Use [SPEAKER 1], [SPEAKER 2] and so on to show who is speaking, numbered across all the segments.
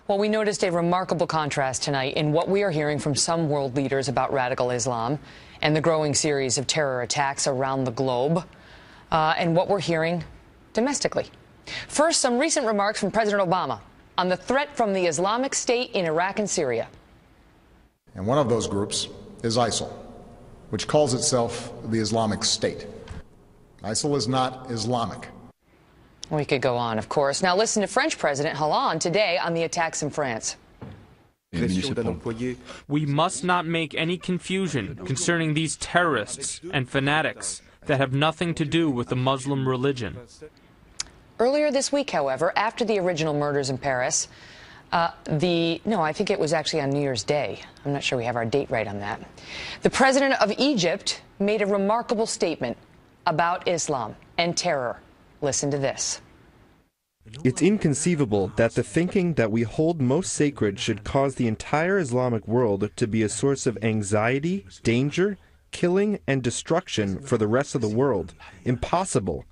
[SPEAKER 1] Well, we noticed a remarkable contrast tonight in what we are hearing from some world leaders about radical Islam and the growing series of terror attacks around the globe, and what we're hearing domestically. First, some recent remarks from President Obama on the threat from the Islamic State in Iraq and Syria.
[SPEAKER 2] And one of those groups is ISIL, which calls itself the Islamic State. ISIL is not Islamic.
[SPEAKER 1] We could go on, of course. Now listen to French President Hollande today on the attacks in France.
[SPEAKER 3] We must not make any confusion concerning these terrorists and fanatics that have nothing to do with the Muslim religion.
[SPEAKER 1] Earlier this week, however, after the original murders in Paris, I think it was actually on New Year's Day. I'm not sure we have our date right on that. The president of Egypt made a remarkable statement about Islam and terror. Listen to this.
[SPEAKER 4] It's inconceivable that the thinking that we hold most sacred should cause the entire Islamic world to be a source of anxiety, danger, killing, and destruction for the rest of the world. Impossible.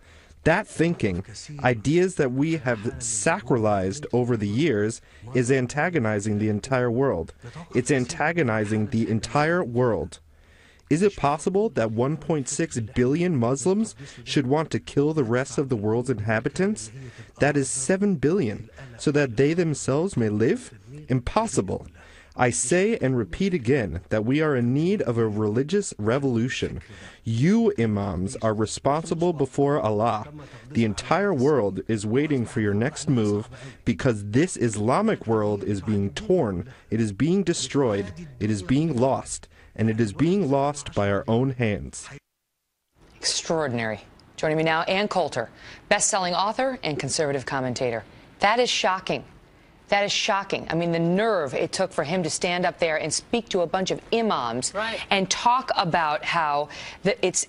[SPEAKER 4] That thinking, ideas that we have sacralized over the years, is antagonizing the entire world. It's antagonizing the entire world. Is it possible that 1.6 billion Muslims should want to kill the rest of the world's inhabitants? That is 7 billion, so that they themselves may live? Impossible. I say and repeat again that we are in need of a religious revolution. You, imams, are responsible before Allah. The entire world is waiting for your next move because this Islamic world is being torn, it is being destroyed, it is being lost, and it is being lost by our own hands.
[SPEAKER 1] Extraordinary. Joining me now, Ann Coulter, best-selling author and conservative commentator. That is shocking. That is shocking. I mean, the nerve it took for him to stand up there and speak to a bunch of imams and talk about how it's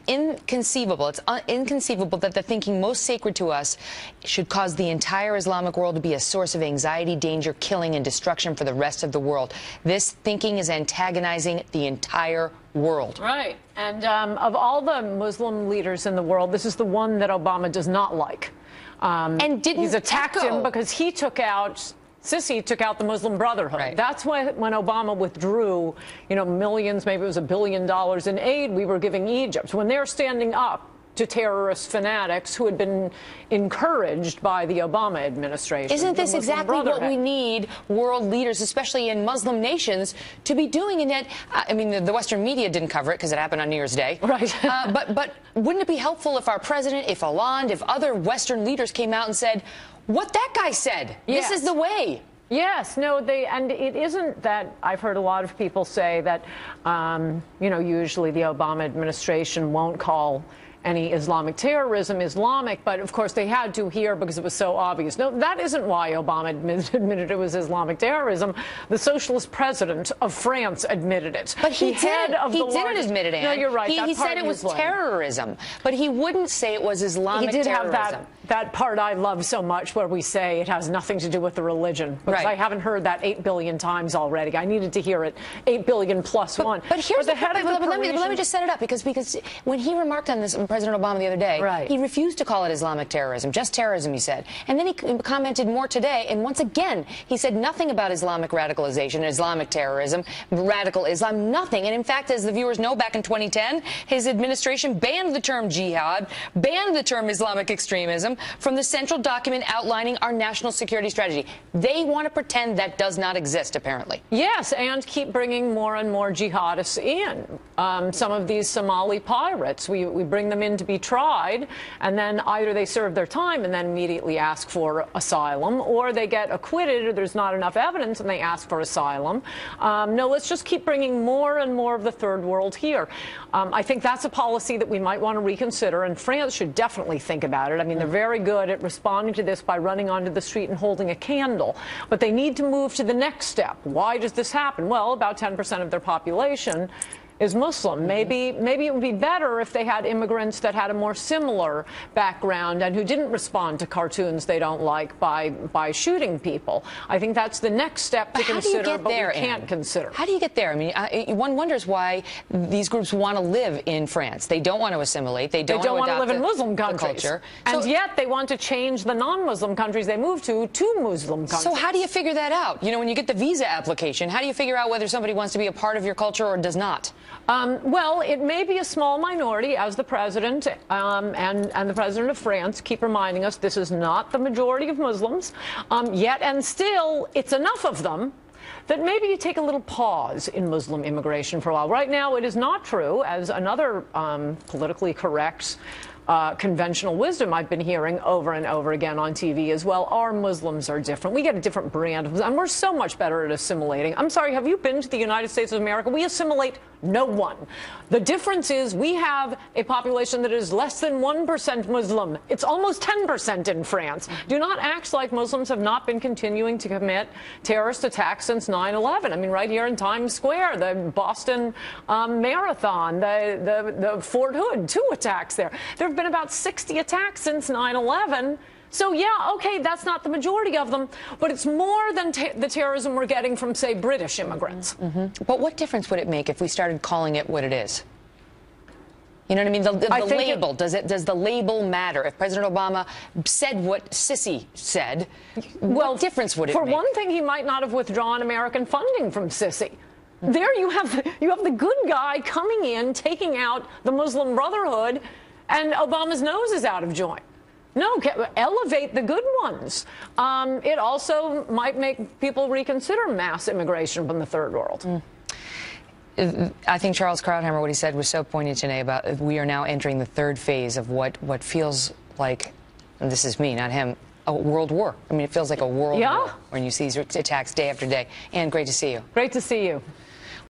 [SPEAKER 1] inconceivable. It's inconceivable that the thinking most sacred to us should cause the entire Islamic world to be a source of anxiety, danger, killing, and destruction for the rest of the world. This thinking is antagonizing the entire world.
[SPEAKER 5] Right. And of all the Muslim leaders in the world, this is the one that Obama does not like.
[SPEAKER 1] And
[SPEAKER 5] he's attacked him because he took out, Sisi took out the Muslim Brotherhood.
[SPEAKER 1] Right.
[SPEAKER 5] That's why when Obama withdrew, millions, maybe it was $1 billion in aid we were giving Egypt. When they're standing up to terrorist fanatics who had been encouraged by the Obama administration.
[SPEAKER 1] Isn't this exactly what we need world leaders, especially in Muslim nations, to be doing? And yet, I mean, the Western media didn't cover it because it happened on New Year's Day.
[SPEAKER 5] Right.
[SPEAKER 1] But wouldn't it be helpful if our president, if Hollande, if other Western leaders came out and said, what that guy said,
[SPEAKER 5] yes.
[SPEAKER 1] This is the way?
[SPEAKER 5] Yes, no, and it isn't that. I've heard a lot of people say that, usually the Obama administration won't call any Islamic terrorism Islamic, but of course they had to here because it was so obvious. No, that isn't why Obama admitted it was Islamic terrorism. The socialist president of France admitted it.
[SPEAKER 1] But he didn't admit it, Ann.
[SPEAKER 5] No, you're right.
[SPEAKER 1] He said it was terrorism, but he wouldn't say it was Islamic terrorism.
[SPEAKER 5] He did have that part I love so much where we say it has nothing to do with the religion, because I haven't heard that 8 billion times already. I needed to hear it 8 billion plus one.
[SPEAKER 1] But here's let me just set it up, because when he remarked on this, President Obama, the other day, he refused to call it Islamic terrorism, just terrorism, he said. And then he commented more today, and once again, he said nothing about Islamic radicalization, Islamic terrorism, radical Islam, nothing. And in fact, as the viewers know, back in 2010, his administration banned the term jihad, banned the term Islamic extremism from the central document outlining our national security strategy. They want to pretend that does not exist, apparently.
[SPEAKER 5] Yes, and keep bringing more and more jihadists in. Some of these Somali pirates, we bring them in to be tried, and then either they serve their time and then immediately ask for asylum, or they get acquitted, or there's not enough evidence and they ask for asylum. No, let's just keep bringing more and more of the third world here. I think that's a policy that we might want to reconsider, and France should definitely think about it. I mean, they're very good at responding to this by running onto the street and holding a candle, but they need to move to the next step. Why does this happen? Well, about 10% of their population is Muslim. Maybe it would be better if they had immigrants that had a more similar background and who didn't respond to cartoons they don't like by shooting people. I think that's the next step to consider, but we can't consider.
[SPEAKER 1] How do you get there? I mean, one wonders why these groups want to live in France. They don't want to assimilate. They don't want to
[SPEAKER 5] live in Muslim countries. And yet they want to change the non-Muslim countries they move to Muslim countries.
[SPEAKER 1] So how do you figure that out? You know, when you get the visa application, how do you figure out whether somebody wants to be a part of your culture or does not?
[SPEAKER 5] Well, it may be a small minority, as the president and the president of France keep reminding us. This is not the majority of Muslims, yet and still it's enough of them that maybe you take a little pause in Muslim immigration for a while. Right now, it is not true, as another politically correct conventional wisdom I've been hearing over and over again on TV as well. Our Muslims are different. We get a different brand of Muslim, and we're so much better at assimilating. I'm sorry, have you been to the United States of America? We assimilate no one. The difference is we have a population that is less than 1% Muslim. It's almost 10% in France. Do not act like Muslims have not been continuing to commit terrorist attacks since 9/11. I mean, right here in Times Square, the Boston Marathon, the Fort Hood, 2 attacks there. There have been about 60 attacks since 9/11. So, yeah, okay, that's not the majority of them, but it's more than the terrorism we're getting from, say, British immigrants.
[SPEAKER 1] But what difference would it make if we started calling it what it is? You know what I mean? The label, does the label matter? If President Obama said what Sisi said, what difference would it make?
[SPEAKER 5] For one thing, he might not have withdrawn American funding from Sisi. There you have the good guy coming in, taking out the Muslim Brotherhood, and Obama's nose is out of joint. No, elevate the good ones. It also might make people reconsider mass immigration from the third world.
[SPEAKER 1] I think Charles Krauthammer, what he said was so poignant today about we are now entering the third phase of what feels like, and this is me, not him, a world war. I mean, it feels like a world war when you see these attacks day after day. Ann, great to see you.
[SPEAKER 5] Great to see you.